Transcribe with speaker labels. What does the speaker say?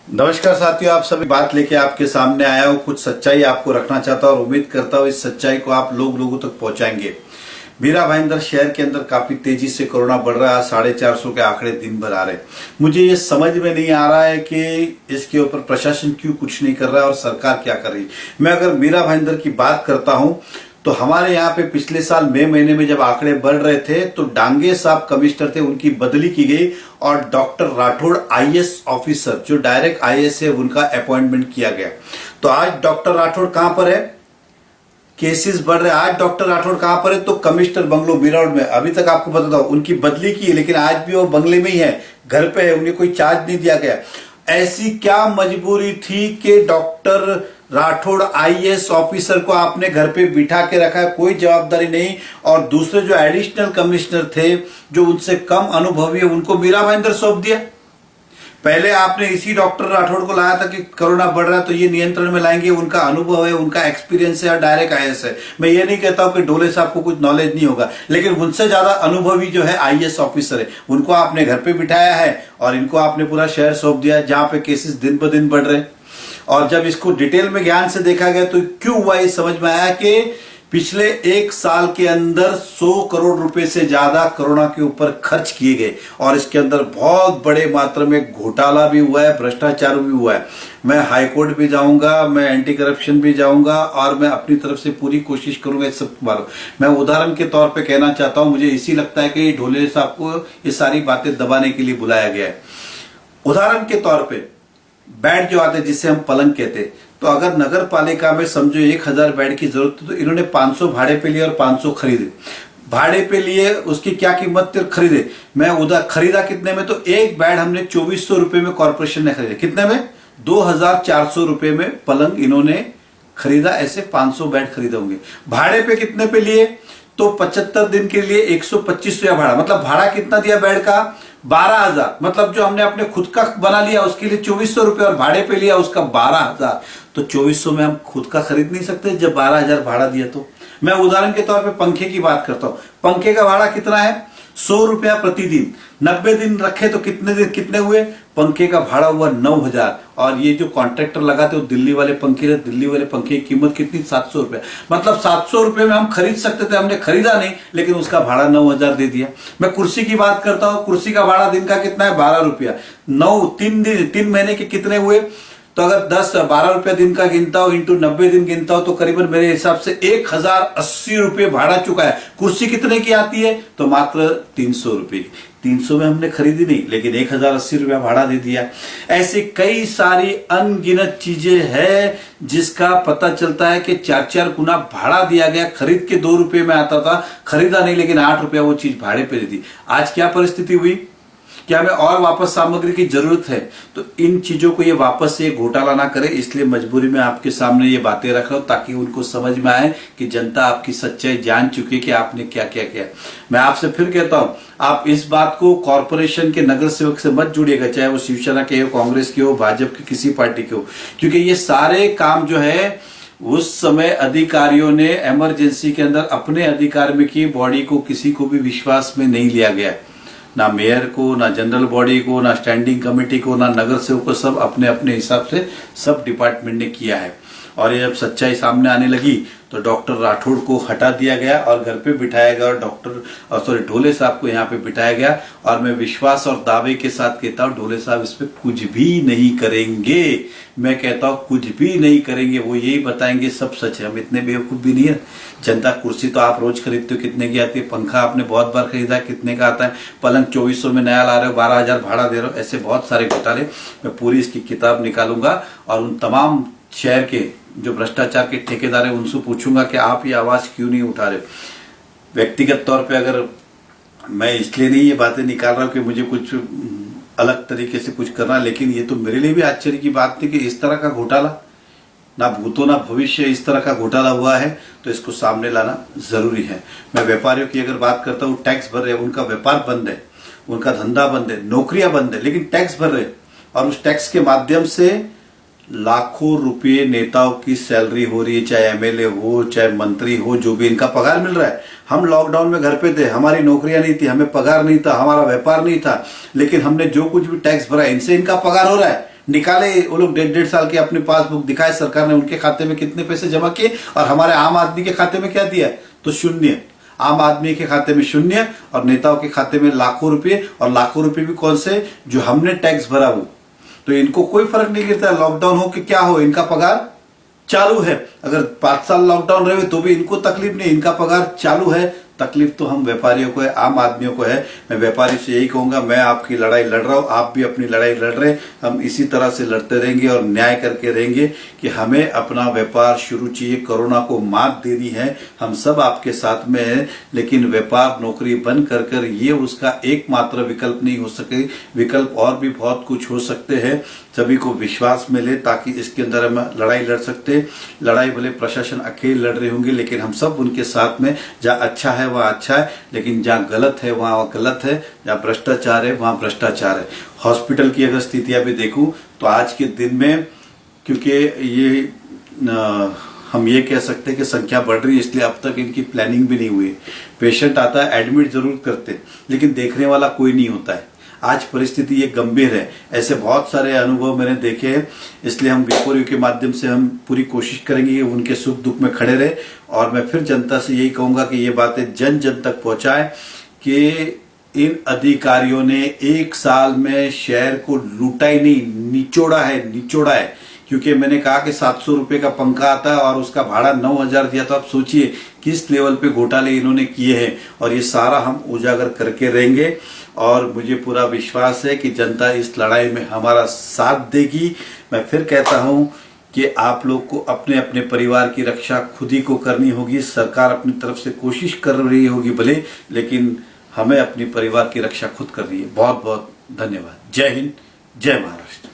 Speaker 1: नमस्कार साथियों, आप सभी बात लेके आपके सामने आया हूँ। कुछ सच्चाई आपको रखना चाहता हूँ और उम्मीद करता हूँ इस सच्चाई को आप लोगों तक पहुंचाएंगे। मीरा भाईंदर शहर के अंदर काफी तेजी से कोरोना बढ़ रहा है। 450 के आंकड़े दिन भर आ रहे। मुझे ये समझ में नहीं आ रहा है कि इसके ऊपर प्रशासन क्यों कुछ नहीं कर रहा है और सरकार क्या कर रही है। मैं अगर मीरा भाईंदर की बात करता हूँ तो हमारे यहाँ पे पिछले साल मई महीने में जब आंकड़े बढ़ रहे थे तो डांगे साहब कमिश्नर थे, उनकी बदली की गई और डॉक्टर राठौड़ आईएएस ऑफिसर जो डायरेक्ट आईएएस है उनका अपॉइंटमेंट किया गया। तो आज डॉक्टर राठौड़ कहां पर है? केसेस बढ़ रहे। आज डॉक्टर राठौड़ कहां पर है? तो कमिश्नर बंगलो मीरा रोड में। अभी तक आपको बता दूं उनकी बदली की है, लेकिन आज भी वो बंगले में ही है, घर पे है, उन्हें कोई चार्ज नहीं दिया गया। ऐसी क्या मजबूरी थी कि डॉक्टर राठौड़ आईएएस ऑफिसर को आपने घर पे बिठा के रखा है, कोई जवाबदारी नहीं। और दूसरे जो एडिशनल कमिश्नर थे जो उनसे कम अनुभवी है उनको मीरा भाईंदर सौंप दिया। पहले आपने इसी डॉक्टर राठौड़ को लाया था कि कोरोना बढ़ रहा है तो ये नियंत्रण में लाएंगे, उनका अनुभव है, उनका एक्सपीरियंस है और डायरेक्ट आईएएस है। मैं ये नहीं कहता हूं कि ढोले साहब को कुछ नॉलेज नहीं होगा, लेकिन उनसे ज्यादा अनुभवी जो है आईएएस ऑफिसर है, उनको आपने घर पे बिठाया है और इनको आपने पूरा शहर सौंप दिया है जहां पे केसेस दिन ब दिन बढ़ रहे। और जब इसको डिटेल में ज्ञान से देखा गया तो क्यों हुआ ये समझ में आया कि पिछले एक साल के अंदर 100 करोड़ रुपए से ज्यादा कोरोना के ऊपर खर्च किए गए और इसके अंदर बहुत बड़े मात्रा में घोटाला भी हुआ है, भ्रष्टाचार भी हुआ है। मैं हाईकोर्ट भी जाऊंगा, मैं एंटी करप्शन भी जाऊंगा और मैं अपनी तरफ से पूरी कोशिश करूंगा इस सब बारे। मैं उदाहरण के तौर पे कहना चाहता हूं, मुझे इसी लगता है कि ढोले साहब को ये सारी बातें दबाने के लिए बुलाया गया है। उदाहरण के तौर पे बेड जो आते जिसे हम पलंग कहते, तो अगर नगर पालिका में समझो 1000 बेड की जरूरत है तो इन्होंने 500 भाड़े पे लिए और 500 खरीदे। भाड़े पे लिए उसकी क्या कीमत थी, खरीदे। मैं उधर खरीदा कितने में? तो एक बेड हमने 2400 रुपए में कॉर्पोरेशन ने खरीदा। कितने में? 2400 रुपए में पलंग इन्होंने खरीदा। ऐसे 500 बेड खरीदे होंगे। भाड़े पे कितने पे लिए? तो 75 दिन के लिए 125 रुपया भाड़ा। मतलब भाड़ा कितना दिया बेड का? 12,000। मतलब जो हमने अपने खुद का बना लिया उसके लिए 2400 रुपये और भाड़े पे लिया उसका 12,000। तो 2400 में हम खुद का खरीद नहीं सकते जब 12,000 भाड़ा दिया तो। मैं उदाहरण के तौर पे पंखे की बात करता हूं। पंखे का भाड़ा कितना है? 100 रुपया प्रतिदिन। 90 दिन रखे तो कितने दिन कितने हुए? पंखे का भाड़ा हुआ 9,000। और ये जो कॉन्ट्रैक्टर लगाते वो दिल्ली वाले पंखे थे, दिल्ली वाले पंखे की कीमत कितनी? 700 रुपया। मतलब 700 रुपये में हम खरीद सकते थे, हमने खरीदा नहीं, लेकिन उसका भाड़ा 9,000 दे दिया। मैं कुर्सी की बात करता हूं। कुर्सी का भाड़ा दिन का कितना है? 12 रुपया। 3 महीने के कितने हुए? तो अगर 12 रुपया दिन का गिनता हो इंटू 90 दिन गिनता हो तो करीबन मेरे हिसाब से 1080 रुपये भाड़ा चुका है। कुर्सी कितने की आती है? तो मात्र 300 रुपये की। 300 में हमने खरीदी नहीं, लेकिन 1080 रुपया भाड़ा दे दिया। ऐसे कई सारी अनगिनत चीजें हैं जिसका पता चलता है कि 4-4 गुना भाड़ा दिया गया। खरीद के 2 रुपये में आता था, खरीदा नहीं, लेकिन 8 रुपया वो चीज भाड़े पे दे दी। आज क्या परिस्थिति हुई? क्या हमें और वापस सामग्री की जरूरत है? तो इन चीजों को ये वापस से घोटाला ना करे, इसलिए मजबूरी में आपके सामने ये बातें रख रहा हूं ताकि उनको समझ में आए कि जनता आपकी सच्चाई जान चुकी है कि आपने क्या क्या किया। मैं आपसे फिर कहता हूं, आप इस बात को कॉर्पोरेशन के नगर सेवक से मत जुड़िएगा, चाहे वो शिवसेना के हो, कांग्रेस के हो, भाजपा के किसी पार्टी के हो, क्योंकि ये सारे काम जो है उस समय अधिकारियों ने इमरजेंसी के अंदर अपने अधिकार में की। बॉडी को किसी को भी विश्वास में नहीं लिया गया, ना मेयर को, ना जनरल बॉडी को, ना स्टैंडिंग कमेटी को, ना नगर सेवक को। सब अपने अपने हिसाब से सब डिपार्टमेंट ने किया है। और ये जब सच्चाई सामने आने लगी तो डॉक्टर राठौड़ को हटा दिया गया और घर पे बिठाया गया और ढोले साहब को यहाँ पे बिठाया गया। और मैं विश्वास और दावे के साथ कहता हूँ ढोले साहब इस पे कुछ भी नहीं करेंगे। मैं कहता हूँ कुछ भी नहीं करेंगे, वो यही बताएंगे सब सच है। हम इतने बेवकूफ भी नहीं है। जनता कुर्सी तो आप रोज खरीदते हो, कितने की आती है? पंखा आपने बहुत बार खरीदा, कितने का आता है? पलंग 2400 में नया ला रहे हो, 12,000 भाड़ा दे रहे हो। ऐसे बहुत सारे घोटाले। मैं पूरी इसकी किताब निकालूंगा और उन तमाम शहर के जो भ्रष्टाचार के ठेकेदार है उनसे पूछूंगा कि आप ये आवाज क्यों नहीं उठा रहे। व्यक्तिगत तौर पे अगर मैं इसलिए नहीं ये बातें निकाल रहा हूं कि मुझे कुछ अलग तरीके से कुछ करना, लेकिन ये तो मेरे लिए भी आश्चर्य की बात थी कि इस तरह का घोटाला ना भूतो ना भविष्य इस तरह का घोटाला हुआ है, तो इसको सामने लाना जरूरी है। मैं व्यापारियों की अगर बात करता हूँ, टैक्स भर रहे हैं, उनका व्यापार बंद है, उनका धंधा बंद है, नौकरियां बंद है, लेकिन टैक्स भर रहे और उस टैक्स के माध्यम से लाखों रुपए नेताओं की सैलरी हो रही है, चाहे एमएलए हो, चाहे मंत्री हो, जो भी इनका पगार मिल रहा है। हम लॉकडाउन में घर पे थे, हमारी नौकरियां नहीं थी, हमें पगार नहीं था, हमारा व्यापार नहीं था, लेकिन हमने जो कुछ भी टैक्स भरा इनसे इनका पगार हो रहा है। निकाले वो लोग 1.5 साल की अपनी पासबुक दिखाए सरकार ने उनके खाते में कितने पैसे जमा किए और हमारे आम आदमी के खाते में क्या दिया, तो शून्य। आम आदमी के खाते में शून्य और नेताओं के खाते में लाखों रुपए, और लाखों रुपए भी कौन से, जो हमने टैक्स भरा वो। तो इनको कोई फर्क नहीं गिरता, लॉकडाउन हो कि क्या हो, इनका पगार चालू है। अगर 5 साल लॉकडाउन रहे तो भी इनको तकलीफ नहीं, इनका पगार चालू है। तकलीफ तो हम व्यापारियों को है, आम आदमियों को है। मैं व्यापारी से यही कहूंगा, मैं आपकी लड़ाई लड़ रहा हूं, आप भी अपनी लड़ाई लड़ रहे हैं। हम इसी तरह से लड़ते रहेंगे और न्याय करके रहेंगे कि हमें अपना व्यापार शुरू चाहिए। कोरोना को मात देनी है, हम सब आपके साथ में हैं, लेकिन व्यापार नौकरी बंद कर कर ये उसका एकमात्र विकल्प नहीं हो सके। विकल्प और भी बहुत कुछ हो सकते हैं। सभी को विश्वास मिले ताकि इसके अंदर हम लड़ाई लड़ सकते। लड़ाई भले प्रशासन अकेले लड़ रहे होंगे, लेकिन हम सब उनके साथ में। जहाँ अच्छा है वहाँ अच्छा है, लेकिन जहाँ गलत है वहाँ गलत है। जहाँ भ्रष्टाचार है वहाँ भ्रष्टाचार है। हॉस्पिटल की अगर स्थितियां भी देखूं तो आज के दिन में, क्योंकि ये हम ये कह सकते हैं कि संख्या बढ़ रही है, इसलिए अब तक इनकी प्लानिंग भी नहीं हुई। पेशेंट आता है, एडमिट जरूर करते, लेकिन देखने वाला कोई नहीं होता है। आज परिस्थिति ये गंभीर है। ऐसे बहुत सारे अनुभव मैंने देखे हैं, इसलिए हम विपोरियो के माध्यम से हम पूरी कोशिश करेंगे कि उनके सुख दुख में खड़े रहे। और मैं फिर जनता से यही कहूंगा कि ये बातें जन जन तक पहुंचाएं कि इन अधिकारियों ने 1 साल में शहर को लूटा ही नहीं, निचोड़ा है। क्योंकि मैंने कहा कि 700 रुपए का पंखा आता है और उसका भाड़ा 9,000 दिया, तो आप सोचिए किस लेवल पे घोटाले इन्होंने किए हैं। और ये सारा हम उजागर करके रहेंगे और मुझे पूरा विश्वास है कि जनता इस लड़ाई में हमारा साथ देगी। मैं फिर कहता हूं कि आप लोग को अपने अपने परिवार की रक्षा खुद ही को करनी होगी। सरकार अपनी तरफ से कोशिश कर रही होगी भले, लेकिन हमें अपनी परिवार की रक्षा खुद करनी है। बहुत बहुत धन्यवाद। जय हिंद, जय महाराष्ट्र।